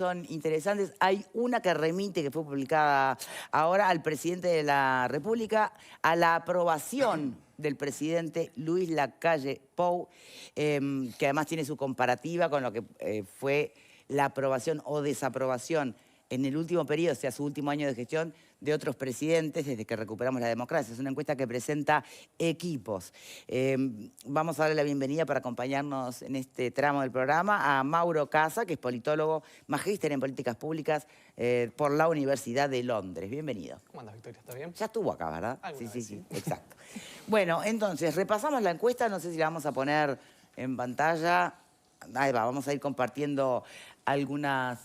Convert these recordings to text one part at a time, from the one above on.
son interesantes. Hay una que remite, que fue publicada ahora, al presidente de la República, a la aprobación del presidente Luis Lacalle Pou, que además tiene su comparativa con lo que fue la aprobación o desaprobación en el último periodo, o sea, su último año de gestión, de otros presidentes desde que recuperamos la democracia. Es una encuesta que presenta equipos. Vamos a darle la bienvenida para acompañarnos en este tramo del programa a Mauro Casa, que es politólogo, magíster en políticas públicas por la Universidad de Londres. Bienvenido. ¿Cómo andas, Victoria? ¿Está bien? Ya estuvo acá, ¿verdad? Sí, Exacto. Bueno, entonces, repasamos la encuesta. No sé si la vamos a poner en pantalla. Ahí va, vamos a ir compartiendo algunas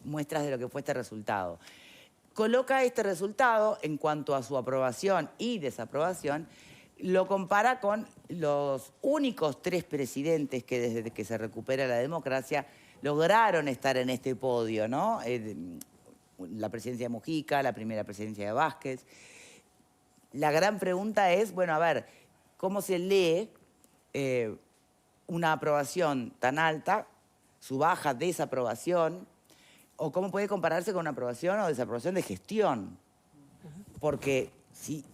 muestras de lo que fue este resultado. Coloca este resultado en cuanto a su aprobación y desaprobación, lo compara con los únicos 3 presidentes que desde que se recupera la democracia lograron estar en este podio, ¿no? La presidencia de Mujica, la primera presidencia de Vázquez. La gran pregunta es, bueno, a ver, ¿cómo se lee una aprobación tan alta, su baja desaprobación, o cómo puede compararse con una aprobación o desaprobación de gestión? Porque si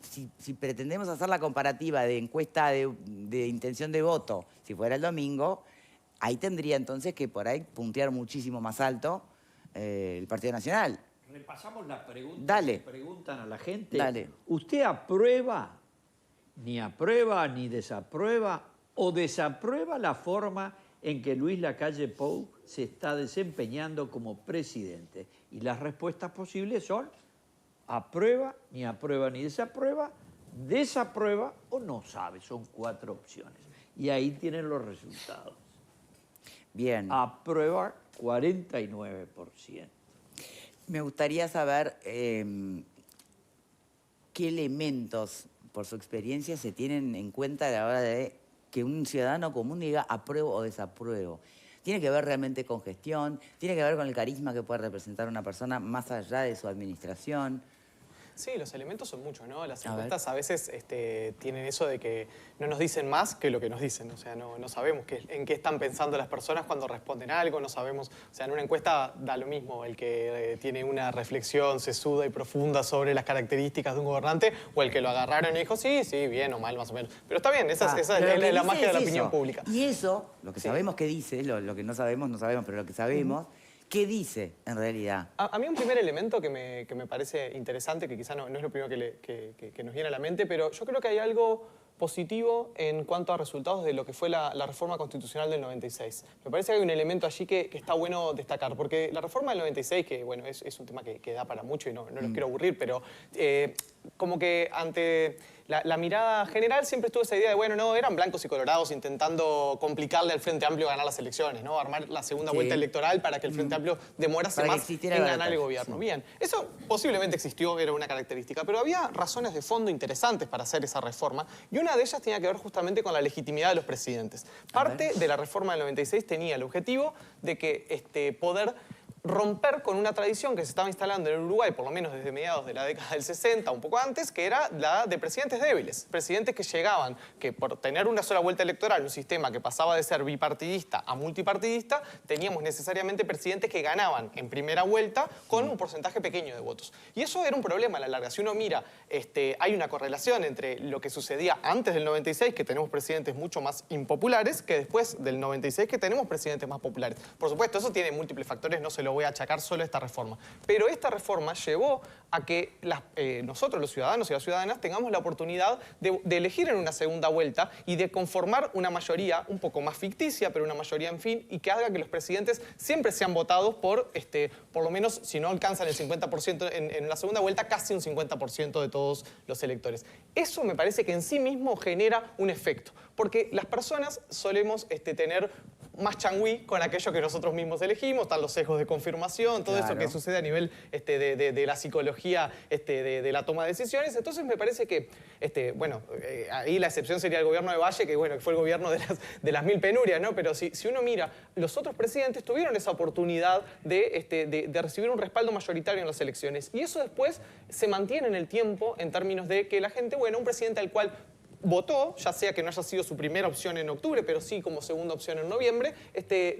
pretendemos hacer la comparativa de encuesta de intención de voto, si fuera el domingo, ahí tendría entonces que por ahí puntear muchísimo más alto el Partido Nacional. Repasamos las preguntas. Dale. Que preguntan a la gente. Dale. ¿Usted aprueba, ni desaprueba o desaprueba la forma en que Luis Lacalle Pou se está desempeñando como presidente? Y las respuestas posibles son aprueba, ni desaprueba, desaprueba o no sabe. Son 4 opciones. Y ahí tienen los resultados. Bien. Aprueba 49%. Me gustaría saber qué elementos, por su experiencia, se tienen en cuenta a la hora de que un ciudadano común diga apruebo o desapruebo. ¿Tiene que ver realmente con gestión? ¿Tiene que ver con el carisma que puede representar una persona más allá de su administración? Sí, los elementos son muchos, ¿no? Las encuestas a veces tienen eso de que no nos dicen más que lo que nos dicen. O sea, no sabemos en qué están pensando las personas cuando responden algo, no sabemos. O sea, en una encuesta da lo mismo el que tiene una reflexión sesuda y profunda sobre las características de un gobernante o el que lo agarraron y dijo, sí, bien o mal, más o menos. Pero está bien, esa es la magia de la opinión pública. Y eso, lo que sabemos que dice, lo que no sabemos, pero lo que sabemos... ¿Qué dice, en realidad? A mí un primer elemento que me parece interesante, que quizá no es lo primero que nos viene a la mente, pero yo creo que hay algo positivo en cuanto a resultados de lo que fue la reforma constitucional del 96. Me parece que hay un elemento allí que está bueno destacar, porque la reforma del 96, que bueno, es un tema que da para mucho y no los quiero aburrir, pero como que ante la mirada general siempre estuvo esa idea de, bueno, no, eran blancos y colorados intentando complicarle al Frente Amplio ganar las elecciones, ¿no? Armar la segunda vuelta electoral para que el Frente Amplio demorase más en ganar el gobierno. Bien, eso posiblemente existió, era una característica, pero había razones de fondo interesantes para hacer esa reforma y una de ellas tenía que ver justamente con la legitimidad de los presidentes. Parte de la reforma del 96 tenía el objetivo de que poder romper con una tradición que se estaba instalando en el Uruguay, por lo menos desde mediados de la década del 60, un poco antes, que era la de presidentes débiles. Presidentes que llegaban, que por tener una sola vuelta electoral, un sistema que pasaba de ser bipartidista a multipartidista, teníamos necesariamente presidentes que ganaban en primera vuelta con un porcentaje pequeño de votos. Y eso era un problema a la larga. Si uno mira, hay una correlación entre lo que sucedía antes del 96, que tenemos presidentes mucho más impopulares, que después del 96, que tenemos presidentes más populares. Por supuesto, eso tiene múltiples factores, no se lo voy a achacar solo a esta reforma. Pero esta reforma llevó a que nosotros, los ciudadanos y las ciudadanas, tengamos la oportunidad de elegir en una segunda vuelta y de conformar una mayoría un poco más ficticia, pero una mayoría en fin, y que haga que los presidentes siempre sean votados por lo menos, si no alcanzan el 50% en la segunda vuelta, casi un 50% de todos los electores. Eso me parece que en sí mismo genera un efecto, porque las personas solemos tener más changüí con aquello que nosotros mismos elegimos, están los sesgos de confirmación, todo eso que sucede a nivel de la psicología de la toma de decisiones. Entonces me parece que, ahí la excepción sería el gobierno de Valle, que bueno, que fue el gobierno de las 1000 penurias, ¿no? Pero si uno mira, los otros presidentes tuvieron esa oportunidad de recibir un respaldo mayoritario en las elecciones. Y eso después se mantiene en el tiempo en términos de que la gente, bueno, un presidente al cual votó, ya sea que no haya sido su primera opción en octubre, pero sí como segunda opción en noviembre,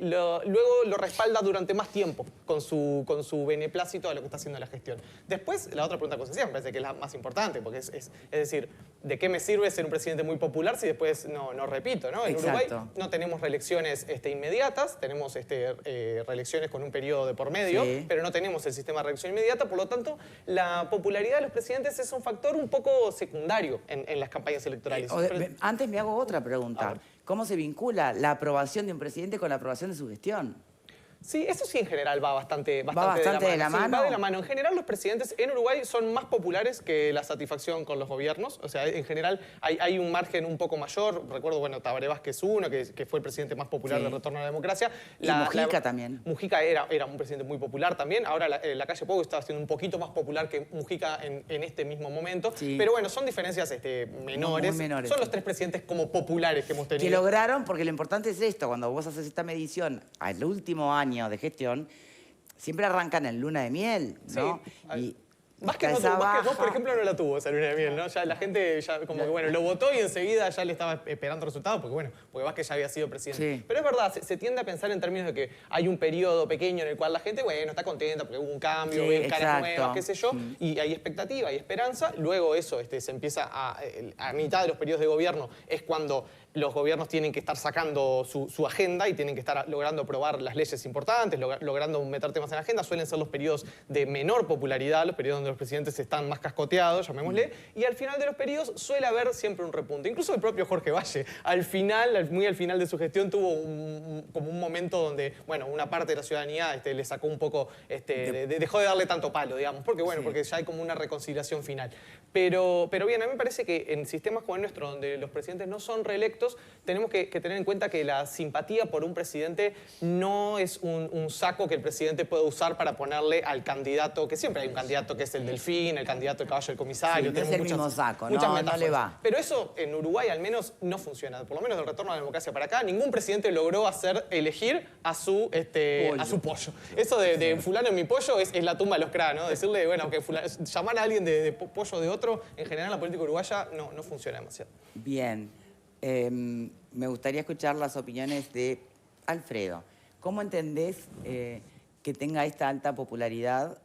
luego lo respalda durante más tiempo con su beneplácito a lo que está haciendo la gestión. Después, la otra pregunta que se hacía, me parece que es la más importante, porque es decir, ¿de qué me sirve ser un presidente muy popular si después no repito, ¿no? En Uruguay no tenemos reelecciones inmediatas, tenemos reelecciones con un periodo de por medio, pero no tenemos el sistema de reelección inmediata, por lo tanto, la popularidad de los presidentes es un factor un poco secundario en las campañas electorales. Antes me hago otra pregunta. ¿Cómo se vincula la aprobación de un presidente con la aprobación de su gestión? Sí, eso sí en general va bastante de la mano. Sí, va de la mano. En general los presidentes en Uruguay son más populares que la satisfacción con los gobiernos. O sea, en general hay un margen un poco mayor. Recuerdo, bueno, Tabaré Vázquez I, que fue el presidente más popular del retorno a la democracia. Y Mujica también. Mujica era un presidente muy popular también. Ahora la calle Pou está siendo un poquito más popular que Mujica en este mismo momento. Sí. Pero bueno, son diferencias menores. Muy menores. Son los tres presidentes como populares que hemos tenido. Que lograron, porque lo importante es esto, cuando vos haces esta medición al último año de gestión, siempre arrancan en luna de miel, ¿no? Sí. Vázquez vos, por ejemplo, no la tuvo esa luna de miel, ¿no? Ya la gente como que, bueno, lo votó y enseguida ya le estaba esperando resultados porque Vázquez ya había sido presidente. Sí. Pero es verdad, se tiende a pensar en términos de que hay un periodo pequeño en el cual la gente, bueno, está contenta porque hubo un cambio, ven caras nuevas, qué sé yo, y hay expectativa, hay esperanza. Luego eso se empieza a mitad de los periodos de gobierno es cuando los gobiernos tienen que estar sacando su agenda y tienen que estar logrando aprobar las leyes importantes, logrando meter temas en la agenda. Suelen ser los periodos de menor popularidad, los periodos donde los presidentes están más cascoteados, llamémosle, y al final de los periodos suele haber siempre un repunte. Incluso el propio Jorge Valle, muy al final de su gestión, tuvo como un momento donde, bueno, una parte de la ciudadanía le sacó un poco, dejó de darle tanto palo, digamos, porque porque ya hay como una reconciliación final. Pero bien, a mí me parece que en sistemas como el nuestro, donde los presidentes no son reelectos, tenemos que tener en cuenta que la simpatía por un presidente no es un saco que el presidente puede usar para ponerle al candidato, que siempre hay un candidato que es el delfín, el candidato del caballo del comisario. Sí, no es el mismo saco, no le va. Pero eso en Uruguay al menos no funciona. Por lo menos del retorno a la democracia para acá, ningún presidente logró elegir a su pollo. Eso de fulano es mi pollo es la tumba de los cra, ¿no? Decirle, bueno, que llamar a alguien de pollo de otro, en general en la política uruguaya no funciona demasiado. Bien. Me gustaría escuchar las opiniones de Alfredo. ¿Cómo entendés que tenga esta alta popularidad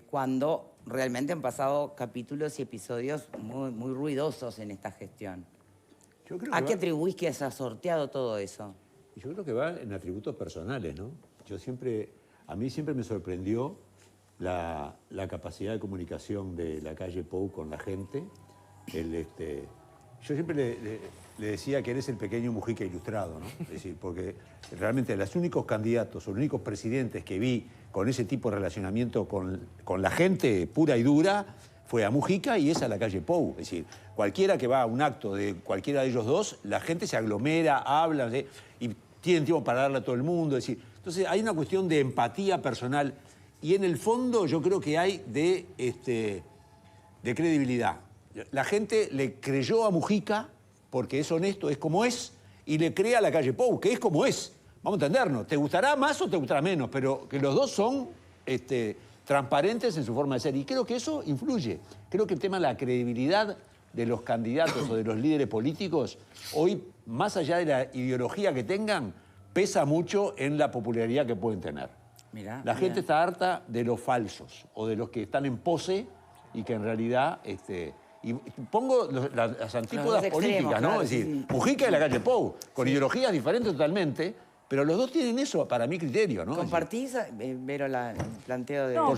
cuando realmente han pasado capítulos y episodios muy, muy ruidosos en esta gestión? ¿A qué atribuís que se ha sorteado todo eso? Yo creo que va en atributos personales, ¿no? A mí siempre me sorprendió la capacidad de comunicación de la calle Pou con la gente. Yo siempre le decía que eres el pequeño Mujica ilustrado, ¿no? Es decir, porque realmente los únicos candidatos o los únicos presidentes que vi con ese tipo de relacionamiento con la gente pura y dura fue a Mujica y es a la calle Pou. Es decir, cualquiera que va a un acto de cualquiera de ellos dos, la gente se aglomera, habla, y tienen tiempo para darle a todo el mundo. Es decir, entonces hay una cuestión de empatía personal y en el fondo yo creo que hay de credibilidad. La gente le creyó a Mujica porque es honesto, es como es, y le cree a la calle Pou, que es como es. Vamos a entendernos, te gustará más o te gustará menos, pero que los dos son transparentes en su forma de ser. Y creo que eso influye. Creo que el tema de la credibilidad de los candidatos o de los líderes políticos, hoy, más allá de la ideología que tengan, pesa mucho en la popularidad que pueden tener. La gente está harta de los falsos o de los que están en pose y que en realidad... Y pongo las antípodas políticas, ¿no? Claro, es decir, Mujica y la calle Pou, con ideologías diferentes totalmente, pero los dos tienen eso, para mi criterio, ¿no? ¿Compartís, Vero, el planteo de...? No,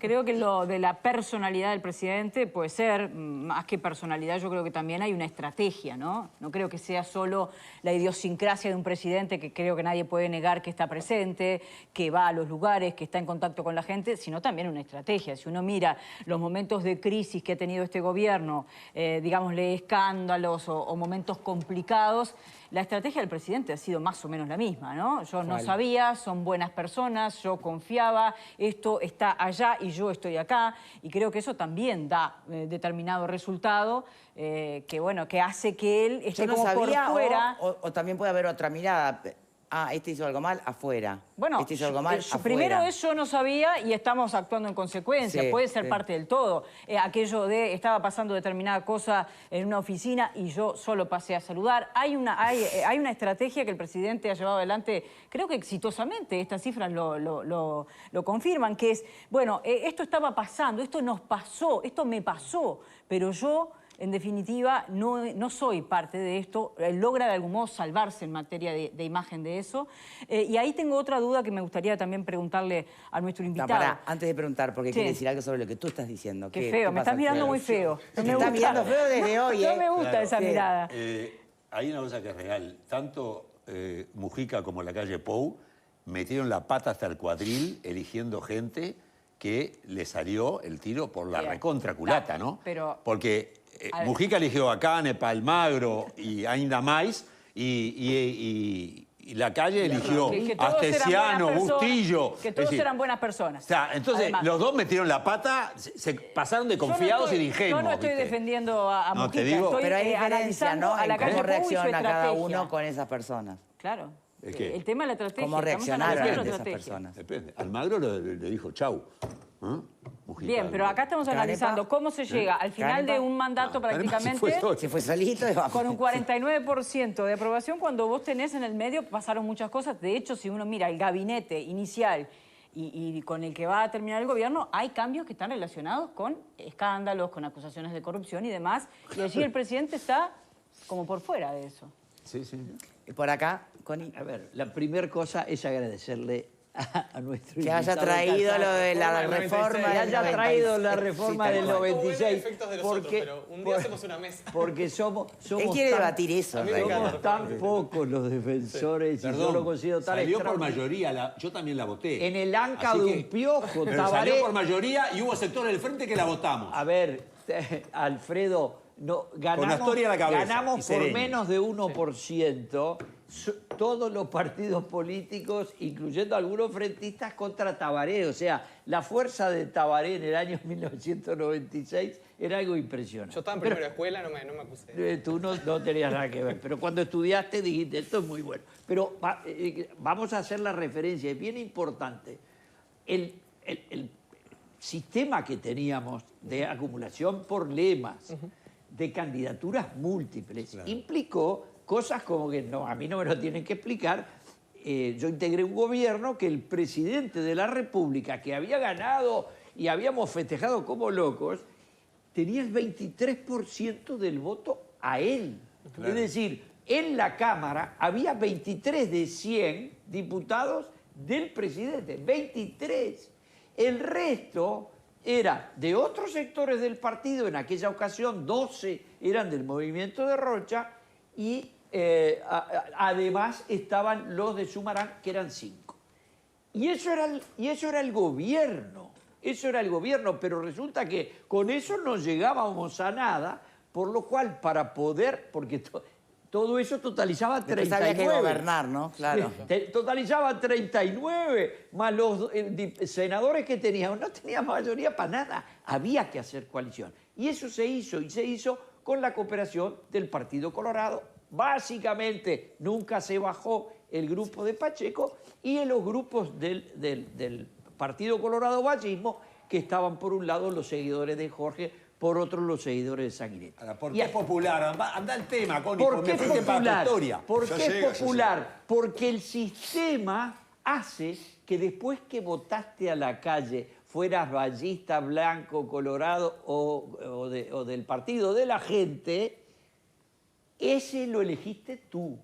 creo que lo de la personalidad del presidente puede ser, más que personalidad, yo creo que también hay una estrategia, ¿no? No creo que sea solo la idiosincrasia de un presidente, que creo que nadie puede negar que está presente, que va a los lugares, que está en contacto con la gente, sino también una estrategia. Si uno mira los momentos de crisis que ha tenido este gobierno, digámosle escándalos o momentos complicados, la estrategia del presidente ha sido más o menos la misma, ¿no? Yo no sabía, son buenas personas, yo confiaba, esto está allá y yo estoy acá, y creo que eso también da determinado resultado que hace que él esté como por fuera. O también puede haber otra mirada. Ah, este hizo algo mal, afuera. Bueno, este hizo algo mal, afuera. primero eso no sabía y estamos actuando en consecuencia. Sí, puede ser sí. parte del todo. Aquello de estaba pasando determinada cosa en una oficina y yo solo pasé a saludar. Hay una estrategia que el presidente ha llevado adelante, creo que exitosamente, estas cifras lo confirman, que es, bueno, esto estaba pasando, esto nos pasó, esto me pasó, pero yo... En definitiva, no soy parte de esto. Logra de algún modo salvarse en materia de imagen de eso. Y ahí tengo otra duda que me gustaría también preguntarle a nuestro invitado. Pará, antes de preguntar, porque Sí. quiere decir algo sobre lo que tú estás diciendo. Qué feo, me pasa, estás mirando Alfredo? muy feo. No Me me está gusta. mirando feo desde hoy, No me gusta Claro. esa Sí. mirada. Hay una cosa que es real. Tanto Mujica como la calle Pou metieron la pata hasta el cuadril eligiendo gente que le salió el tiro por la Bien. recontra culata, Claro, ¿no? pero- Porque A ver. Mujica eligió a Cane, Palmagro y ainda más, y la calle eligió Que a todos eran Astesiano, buenas personas, Bustillo. que Es todos decir, eran buenas personas. o sea, entonces Además, los dos metieron la pata, se pasaron de yo no confiados estoy- y de ingenuos. Yo no estoy ¿viste? defendiendo a No, Mujica, te digo- estoy Pero hay diferencia, analizando ¿no? a la En calle cómo Pou y su reacciona cada estrategia. uno con esas personas. Claro. ¿El qué? El tema de la estrategia. ¿Cómo estamos reaccionaron analizando ante la esas estrategia. personas? Depende. Almagro le dijo chau. ¿Ah? Mujica, Bien, pero acá estamos Canepa. analizando cómo se llega al final de un mandato Canepa se fue prácticamente solo. Se fue solito y vamos. con un 49% de aprobación cuando vos tenés en el medio, pasaron muchas cosas. De hecho, si uno mira el gabinete inicial y con el que va a terminar el gobierno, hay cambios que están relacionados con escándalos, con acusaciones de corrupción y demás. Y allí el presidente está como por fuera de eso. Sí, sí. Y por acá, Connie. A ver, la primera cosa es agradecerle a nuestro Que haya invitado traído Casar, lo de la Reforma del reforma 96. que del haya traído la 96. reforma Sí, del tal cual. 96. Efectos de los otros, pero un día hacemos una mesa. Porque somos Él quiere tan- debatir eso, A mí en me realidad. encanta. somos tan pocos los defensores y yo lo considero tan salió por extraordinario. mayoría, yo también la voté. En el anca Así de que- un piojo, Pero Tabaré. salió por mayoría y hubo sectores del frente que la votamos. A ver, Alfredo, no, ganamos, Astoria a la cabeza, y ganamos por Sereni. menos de 1%. Todos los partidos políticos, incluyendo algunos frentistas, contra Tabaré. O sea, la fuerza de Tabaré en el año 1996 era algo impresionante. Yo estaba en primera escuela, no me acusé. Tú no tenías nada que ver, pero cuando estudiaste dijiste, esto es muy bueno. Pero vamos a hacer la referencia, es bien importante. El sistema que teníamos de acumulación por lemas, de candidaturas múltiples, implicó cosas como que a mí no me lo tienen que explicar. Yo integré un gobierno que el presidente de la República, que había ganado y habíamos festejado como locos, tenía el 23% del voto a él. Es decir, en la Cámara había 23 de 100 diputados del presidente, 23. El resto era de otros sectores del partido, en aquella ocasión 12 eran del movimiento de Rocha y además estaban los de Sumarán, que eran 5. Y eso era el gobierno. Eso era el gobierno, pero resulta que con eso no llegábamos a nada, por lo cual para poder, porque todo eso totalizaba Después 39. había que gobernar, ¿no? Claro. Totalizaba 39, más los senadores que tenían. No tenía mayoría para nada. Había que hacer coalición. Y eso se hizo, y se hizo con la cooperación del Partido Colorado. Básicamente, nunca se bajó el grupo de Pacheco y en los grupos del Partido Colorado Vallismo, que estaban por un lado los seguidores de Jorge, por otro los seguidores de Sanguinetti. Ahora, ¿por qué es popular? Anda el tema, Connie. ¿Por qué me fuiste para tu popular? historia. ¿Por Ya qué llega, es ya popular? Porque el sistema hace que después que votaste a la calle, fueras ballista, blanco, colorado o del partido de la gente, ese lo elegiste tú.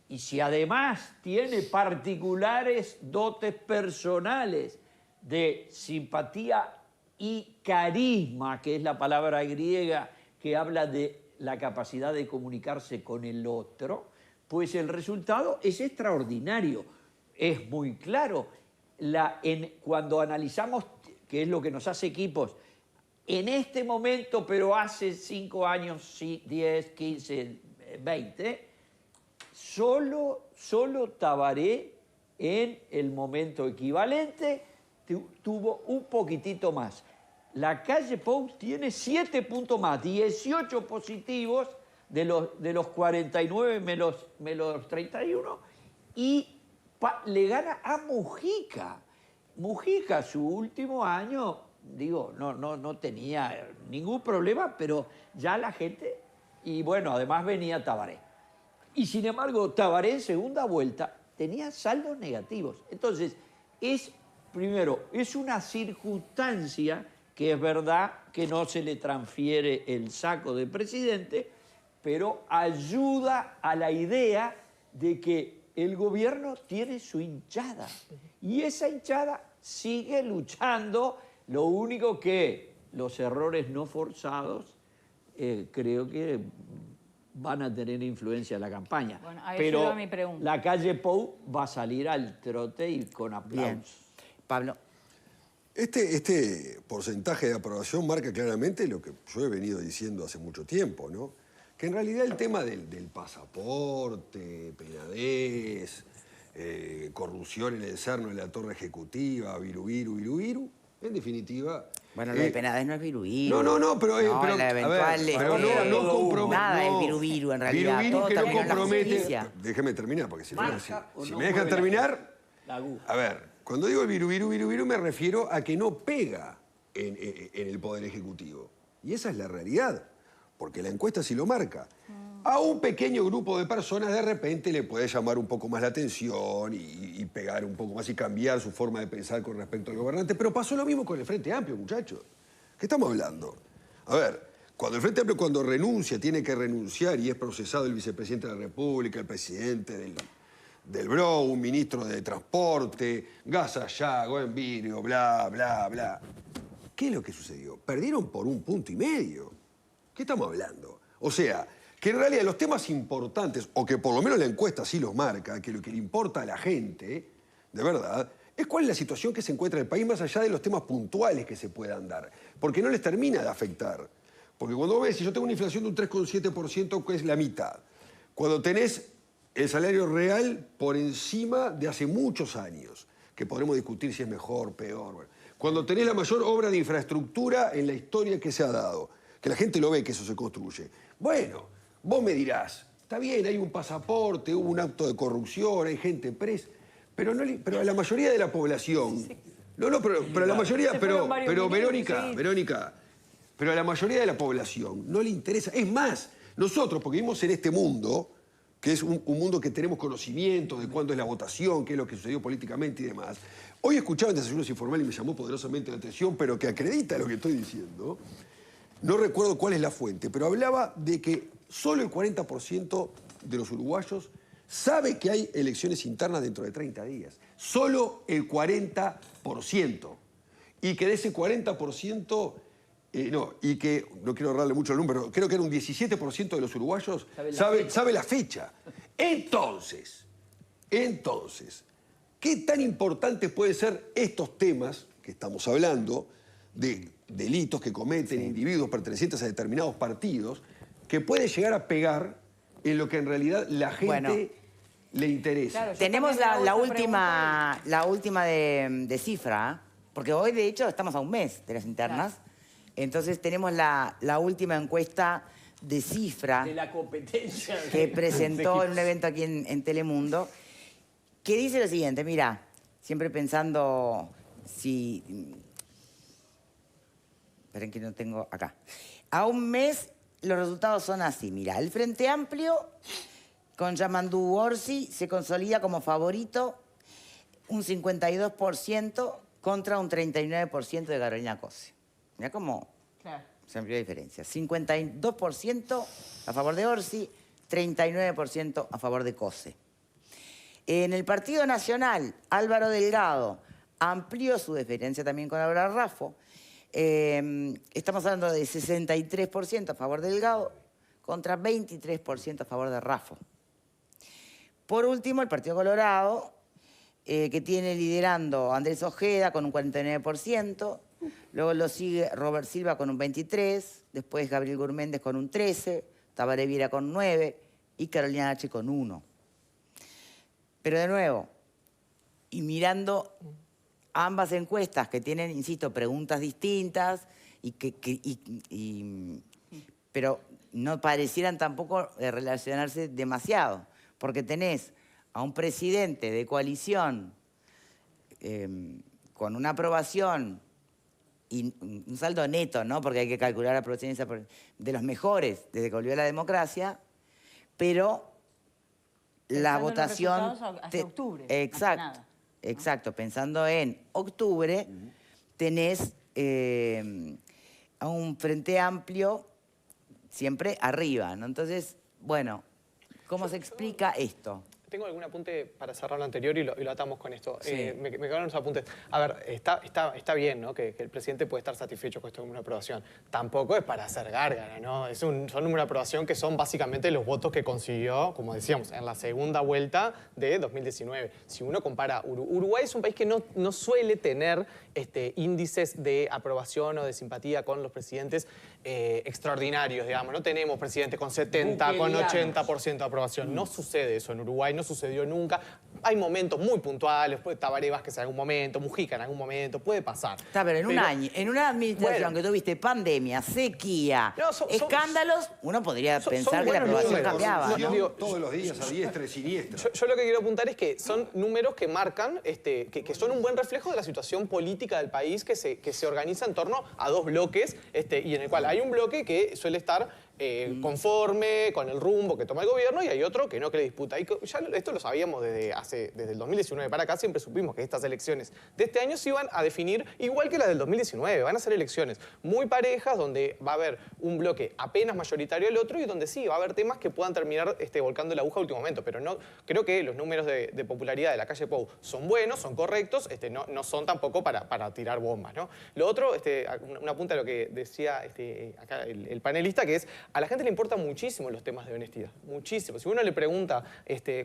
Y si además tiene particulares dotes personales de simpatía y carisma, que es la palabra griega que habla de la capacidad de comunicarse con el otro, pues el resultado es extraordinario. Es muy claro. Cuando analizamos, que es lo que nos hace equipos, en este momento, pero hace 5 años, 10, 15, 20, solo Tabaré en el momento equivalente tuvo un poquitito más. La calle Pou tiene 7 puntos más, 18 positivos de los 49 menos 31, y le gana a Mujica. Mujica, su último año, digo, no tenía ningún problema, pero ya la gente... Y bueno, además venía Tabaré. Y sin embargo, Tabaré en segunda vuelta tenía saldos negativos. Entonces, primero, es una circunstancia que es verdad que no se le transfiere el saco de presidente, pero ayuda a la idea de que el gobierno tiene su hinchada. Y esa hinchada sigue luchando. Lo único que los errores no forzados creo que van a tener influencia en la campaña. Bueno, a eso pero iba mi pregunta. la calle Pou va a salir al trote y con aplausos. Bien. Pablo. Este porcentaje de aprobación marca claramente lo que yo he venido diciendo hace mucho tiempo, ¿no? Que en realidad el tema del pasaporte, penadez, corrupción en el Cerno, en la torre ejecutiva, viru, en definitiva... Bueno, lo de Penades no es viruviru. No, pero... No, pero la eventual... pero no compromete... Nada es viruviru, en realidad. Viru Todo que no terminó en la compromete... justicia. Déjeme terminar, porque si No me dejan terminar... La aguja. A ver, cuando digo el viru me refiero a que no pega en el Poder Ejecutivo. Y esa es la realidad, porque la encuesta sí lo marca. A un pequeño grupo de personas de repente le puede llamar un poco más la atención y pegar un poco más y cambiar su forma de pensar con respecto al gobernante. Pero pasó lo mismo con el Frente Amplio, muchachos. ¿Qué estamos hablando? A ver, cuando el Frente Amplio cuando renuncia, tiene que renunciar y es procesado el vicepresidente de la República, el presidente del BRO, un ministro de Transporte, gas allá, Goenvirio, bla, bla, bla. ¿Qué es lo que sucedió? Perdieron por 1,5 puntos. ¿Qué estamos hablando? O sea, que en realidad los temas importantes, o que por lo menos la encuesta sí los marca, que lo que le importa a la gente, de verdad, es cuál es la situación que se encuentra en el país más allá de los temas puntuales que se puedan dar. Porque no les termina de afectar. Porque cuando ves, si yo tengo una inflación de un 3,7%, que es la mitad, cuando tenés el salario real por encima de hace muchos años, que podremos discutir si es mejor, peor. Bueno. Cuando tenés la mayor obra de infraestructura en la historia que se ha dado, que la gente lo ve que eso se construye. Bueno, vos me dirás, está bien, hay un pasaporte, hubo un acto de corrupción, hay gente presa, pero a la mayoría de la población... Sí. Pero a la mayoría... Pero Verónica, pero a la mayoría de la población no le interesa. Es más, nosotros, porque vivimos en este mundo... que es un mundo que tenemos conocimiento de cuándo es la votación, qué es lo que sucedió políticamente y demás. Hoy escuchaba en Desayunos Informales y me llamó poderosamente la atención, pero que acredita lo que estoy diciendo. No recuerdo cuál es la fuente, pero hablaba de que solo el 40% de los uruguayos sabe que hay elecciones internas dentro de 30 días. Solo el 40%. Y que de ese 40%... y que, no quiero ahorrarle mucho el número, creo que era un 17% de los uruguayos sabe la fecha. Entonces, ¿qué tan importantes pueden ser estos temas que estamos hablando, de delitos que cometen individuos pertenecientes a determinados partidos, que puede llegar a pegar en lo que en realidad la gente le interesa? Claro, tenemos la última de cifra, porque hoy de hecho estamos a un mes de las internas. Claro. Entonces tenemos la última encuesta de cifra de la competencia que presentó en un evento aquí en Telemundo, que dice lo siguiente, mira, siempre pensando si... Esperen que no tengo acá. A un mes los resultados son así, mira, el Frente Amplio con Yamandú Orsi se consolida como favorito un 52% contra un 39% de Carolina Cose. Mirá cómo se amplió la diferencia. 52% a favor de Orsi, 39% a favor de Cose. En el Partido Nacional, Álvaro Delgado amplió su diferencia también con Álvaro Raffo. Estamos hablando de 63% a favor de Delgado contra 23% a favor de Raffo. Por último, el Partido Colorado, que tiene liderando Andrés Ojeda con un 49%, luego lo sigue Robert Silva con un 23%, después Gabriel Gurméndez con un 13%, Tabaré Viera con 9% y Carolina H con 1%. Pero de nuevo, y mirando ambas encuestas que tienen, insisto, preguntas distintas, pero no parecieran tampoco relacionarse demasiado, porque tenés a un presidente de coalición con una aprobación y un saldo neto, ¿no? Porque hay que calcular la aprobación de los mejores desde que volvió la democracia, pero la Pensando en los votación... resultados hasta octubre, más que Exacto, nada, ¿no? exacto. Pensando en octubre, tenés a un Frente Amplio siempre arriba, ¿no? Entonces, bueno, ¿cómo se explica esto? Tengo algún apunte para cerrar lo anterior y lo atamos con esto. Sí. Me quedaron unos apuntes. A ver, está bien, ¿no? Que el presidente puede estar satisfecho con este número de aprobación. Tampoco es para hacer gárgara, ¿no? Son números de aprobación que son básicamente los votos que consiguió, como decíamos, en la segunda vuelta de 2019. Si uno compara, Uruguay es un país que no suele tener índices de aprobación o de simpatía con los presidentes extraordinarios, digamos. No tenemos presidentes con 70, con 80% de aprobación. No sucede eso en Uruguay, no sucedió nunca. Hay momentos muy puntuales, puede Tabaré Vázquez en algún momento, Mujica en algún momento, puede pasar. Está, pero en un año, en una administración Bueno. que tuviste pandemia, sequía, No, son- escándalos, uno podría son pensar que la buenos aprobación números. cambiaba, No, ¿no? digo, Todos los días a diestra y siniestra. Yo lo que quiero apuntar es que son números que marcan, que son un buen reflejo de la situación política del país que se organiza en torno a dos bloques y en el cual hay un bloque que suele estar conforme con el rumbo que toma el gobierno y hay otro que no, que le disputa. Y ya esto lo sabíamos desde el 2019 para acá, siempre supimos que estas elecciones de este año se iban a definir igual que las del 2019. Van a ser elecciones muy parejas donde va a haber un bloque apenas mayoritario al otro y donde sí, va a haber temas que puedan terminar volcando la aguja a último momento. Pero no, creo que los números de popularidad de la calle Pou son buenos, son correctos, no son tampoco para tirar bombas, ¿no? Lo otro, una punta a lo que decía acá el panelista, que es a la gente le importan muchísimo los temas de honestidad, muchísimo. Si uno le pregunta,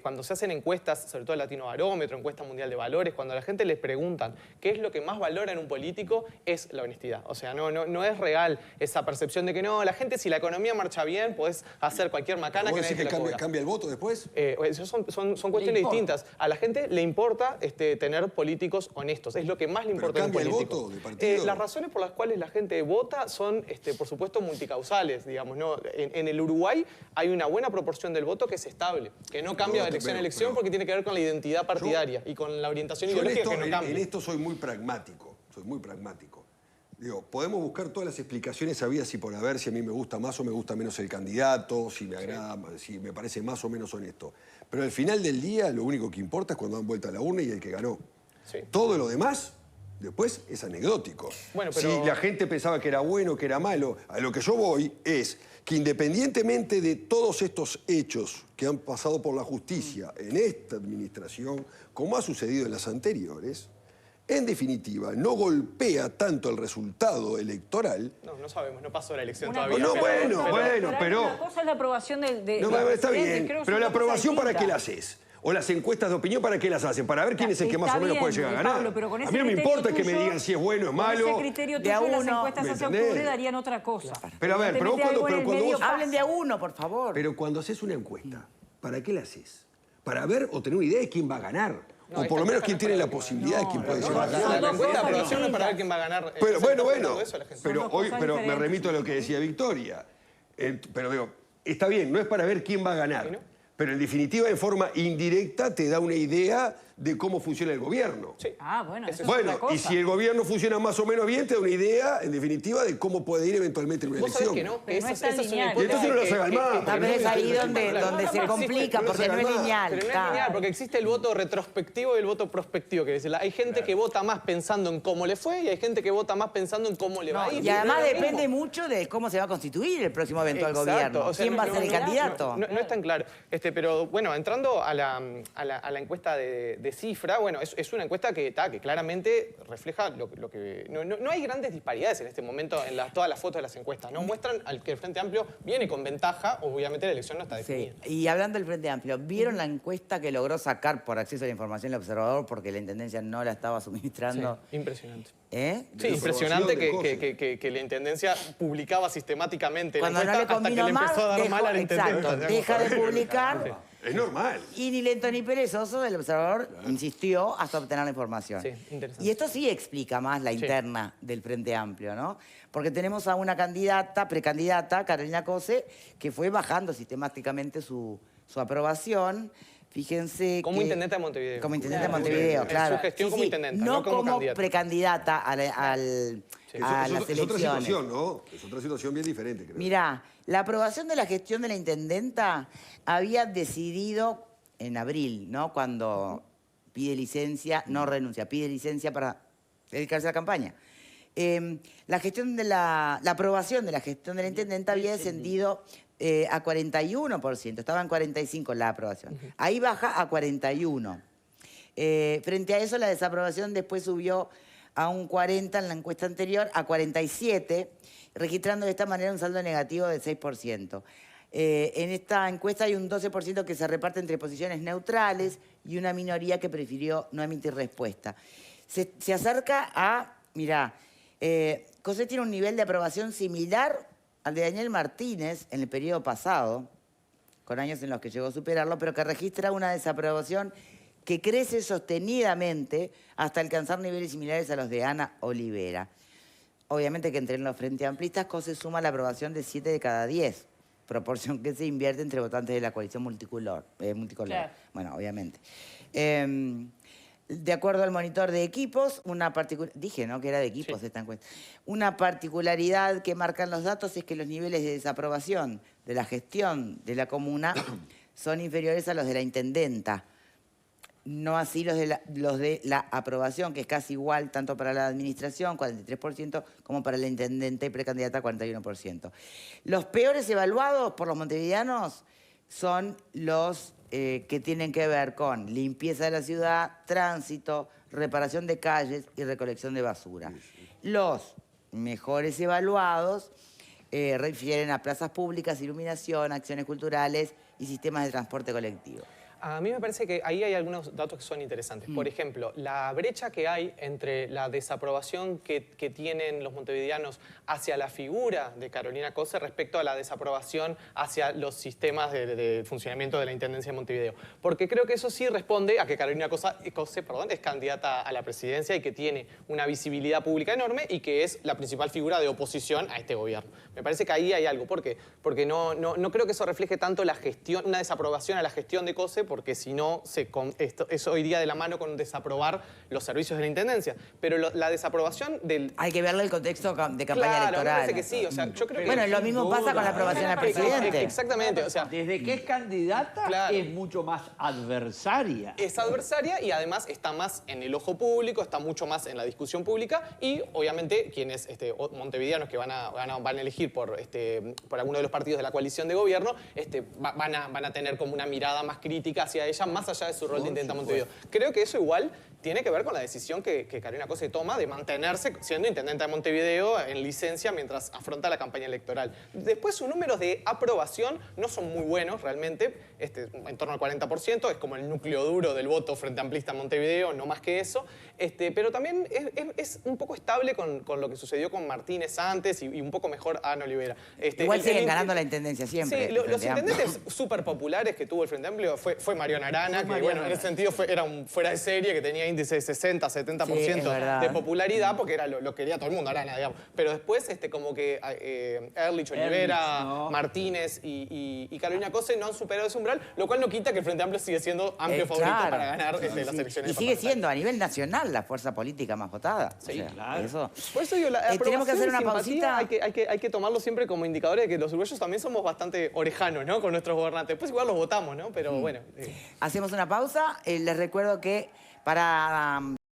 cuando se hacen encuestas, sobre todo el Latino Barómetro, encuesta mundial de valores, cuando a la gente les preguntan qué es lo que más valora en un político, es la honestidad. O sea, no es real esa percepción de que no, la gente si la economía marcha bien, podés hacer cualquier macana que ¿Vos nadie decís te que la cobra. cambia el voto después? Eso son cuestiones distintas. A la gente le importa tener políticos honestos. Es lo que más le importa en un cambia el político. voto de partido. Las razones por las cuales la gente vota son, por supuesto, multicausales, digamos, ¿no? En el Uruguay hay una buena proporción del voto que es estable, que no cambia de elección a elección porque tiene que ver con la identidad partidaria y con la orientación Yo en ideológica esto, que no cambia. en esto soy muy pragmático, Digo, podemos buscar todas las explicaciones habidas y por haber, si a mí me gusta más o me gusta menos el candidato, si me agrada, si me parece más o menos honesto. Pero al final del día lo único que importa es cuando dan vuelta a la urna y el que ganó. Sí. Todo lo demás, después, es anecdótico. Bueno, pero- Si la gente pensaba que era bueno, que era malo, a lo que yo voy es que independientemente de todos estos hechos que han pasado por la justicia en esta administración, como ha sucedido en las anteriores, en definitiva, no golpea tanto el resultado electoral. No sabemos, no pasó la elección Una todavía. cosa- Bueno, Una cosa es la aprobación del No, está presidente, bien, creo que pero es la una cosa aprobación ¿para qué distinta. la haces? O las encuestas de opinión ¿para qué las hacen? Para ver quién es el que más Está o menos puede bien, llegar a ganar. Pablo, pero con A ese mí no me criterio importa que me tuyo, digan si es bueno o es malo. Con ese criterio De a tuyo, las uno, encuestas ¿me hacia entendés? octubre darían otra cosa. Pero a ver, pero vos Evidentemente algo en el cuando medio vos- Hablen de a uno, por favor. Pero cuando haces una encuesta, ¿para qué la haces? Para ver o tener una idea de quién va a ganar. No, O esta por lo menos encuesta quién no tiene es la para ver posibilidad de quién puede no, llegar a no, ganar. son La dos encuesta de cosas aprobación no es para ver distintas. quién va a ganar. Pero bueno, Todo eso a la gente. pero, dos hoy, cosas pero me diferentes. remito a lo que decía Victoria. Pero digo, está bien, no es para ver quién va a ganar. ¿Y no? Pero en definitiva, de forma indirecta, te da una idea de cómo funciona el gobierno. Sí. Ah, bueno, eso es Bueno, otra cosa. y si el gobierno funciona más o menos bien, te da una idea, en definitiva, de cómo puede ir eventualmente en una Vos sabés elección. que no, que Pero no esa es tan es una lineal. hipótesis. Y entonces no las haga el mapa, Tal vez es ahí donde se complica, pero no porque se no es haga lineal. Pero no es está. lineal, porque existe el voto retrospectivo y el voto prospectivo. Que hay gente que vota más pensando en cómo le fue y hay gente que vota más pensando en cómo le va a ir. Y además No es lo depende mismo. mucho de cómo se va a constituir el próximo evento del Exacto, gobierno. o sea, ¿Quién va a ser el candidato? No es tan claro. Pero bueno, entrando a la encuesta de cifra, bueno, es una encuesta que claramente refleja lo que... No hay grandes disparidades en este momento en todas las fotos de las encuestas, ¿no? Muestran que el Frente Amplio viene con ventaja, obviamente la elección no está Sí. definida. Y hablando del Frente Amplio, ¿vieron la encuesta que logró sacar por acceso a la información el observador porque la Intendencia no la estaba suministrando? Sí, impresionante. ¿Eh? Sí, De impresionante aprobación de que la Intendencia publicaba sistemáticamente la Cuando no le encuesta hasta que le convino empezó a más, dar mal a la Intendencia. exacto, deja de publicar. Es normal. Y ni Lento ni perezoso del observador insistió hasta obtener la información. Sí, interesante. Y esto sí explica más la interna del Frente Amplio, ¿no? Porque tenemos a una candidata, precandidata, Carolina Cose, que fue bajando sistemáticamente su aprobación, Fíjense Como que- intendente de Montevideo. Como intendente de Claro, Montevideo, en claro. su gestión como intendenta, no no como como candidata. precandidata a Es, las es otra elecciones. situación, ¿no? Es otra situación bien diferente, creo. Mirá, la aprobación de la gestión de la intendenta había decidido en abril, ¿no? Cuando pide licencia, no renuncia, pide licencia para dedicarse a la campaña. La aprobación de la gestión de la intendenta había descendido a 41%, estaba en 45% la aprobación. Ahí baja a 41%. Frente a eso, la desaprobación después subió a un 40% en la encuesta anterior, a 47%, registrando de esta manera un saldo negativo de 6%. En esta encuesta hay un 12% que se reparte entre posiciones neutrales y una minoría que prefirió no emitir respuesta. Se acerca a, mirá, Cosé tiene un nivel de aprobación similar al de Daniel Martínez en el periodo pasado, con años en los que llegó a superarlo, pero que registra una desaprobación que crece sostenidamente hasta alcanzar niveles similares a los de Ana Olivera. Obviamente que entre los frente amplistas Cosé suma la aprobación de 7 de cada 10, proporción que se invierte entre votantes de la coalición multicolor. Claro. Bueno, obviamente. De acuerdo al monitor de equipos, dije, ¿no?, que era de equipos esta encuesta. Una particularidad que marcan los datos es que los niveles de desaprobación de la gestión de la comuna son inferiores a los de la intendenta. No así los de la aprobación, que es casi igual tanto para la administración, 43%, como para la intendente y precandidata, 41%. Los peores evaluados por los montevideanos son los que tienen que ver con limpieza de la ciudad, tránsito, reparación de calles y recolección de basura. Los mejores evaluados refieren a plazas públicas, iluminación, acciones culturales y sistemas de transporte colectivo. A mí me parece que ahí hay algunos datos que son interesantes. Por ejemplo, la brecha que hay entre la desaprobación que tienen los montevideanos hacia la figura de Carolina Cose respecto a la desaprobación hacia los sistemas de funcionamiento de la Intendencia de Montevideo. Porque creo que eso sí responde a que Carolina Cose es candidata a la presidencia y que tiene una visibilidad pública enorme y que es la principal figura de oposición a este gobierno. Me parece que ahí hay algo. ¿Por qué? Porque no creo que eso refleje tanto la gestión, una desaprobación a la gestión de Cose, porque si no, es hoy día de la mano con desaprobar los servicios de la Intendencia. Pero la desaprobación del... Hay que verle el contexto de campaña Claro, electoral. me parece que sí. O sea, yo creo que... Bueno, lo mismo pasa con la aprobación al presidente. Exactamente. O sea, Desde que es candidata Claro. es mucho más adversaria. es adversaria y además está más en el ojo público, está mucho más en la discusión pública y obviamente quienes montevideanos que van a elegir por alguno de los partidos de la coalición de gobierno van a tener como una mirada más crítica hacia ella, más allá de su rol de intendenta Montevideo. Creo que eso igual tiene que ver con la decisión que Carolina Cose toma de mantenerse siendo intendenta de Montevideo en licencia mientras afronta la campaña electoral. Después sus números de aprobación no son muy buenos realmente, en torno al 40%, es como el núcleo duro del voto frente amplista en Montevideo, no más que eso, pero también es un poco estable con lo que sucedió con Martínez antes y un poco mejor a Ana Olivera. Igual siguen ganando la intendencia siempre. Sí, los intendentes súper populares que tuvo el Frente Amplio fue Mariano Arana, que bueno, en ese sentido era un fuera de serie, que tenía índice de 60, 70% de popularidad, porque era lo quería todo el mundo, Arana, digamos. Pero después, como que Ehrlich, Olivera, no. Martínez y Carolina Cose no han superado ese umbral, lo cual no quita que el Frente Amplio sigue siendo amplio favorito Claro. para ganar las elecciones. Y sigue departamentales. siendo a nivel nacional la fuerza política más votada. Sí, claro. Eso. Por eso digo, la tenemos que hacer una aprobación y simpatía pausita. hay que tomarlo siempre como indicadores de que los uruguayos también somos bastante orejanos, ¿no?, con nuestros gobernantes. Después igual los votamos, ¿no? Pero bueno. Hacemos una pausa. Les recuerdo que para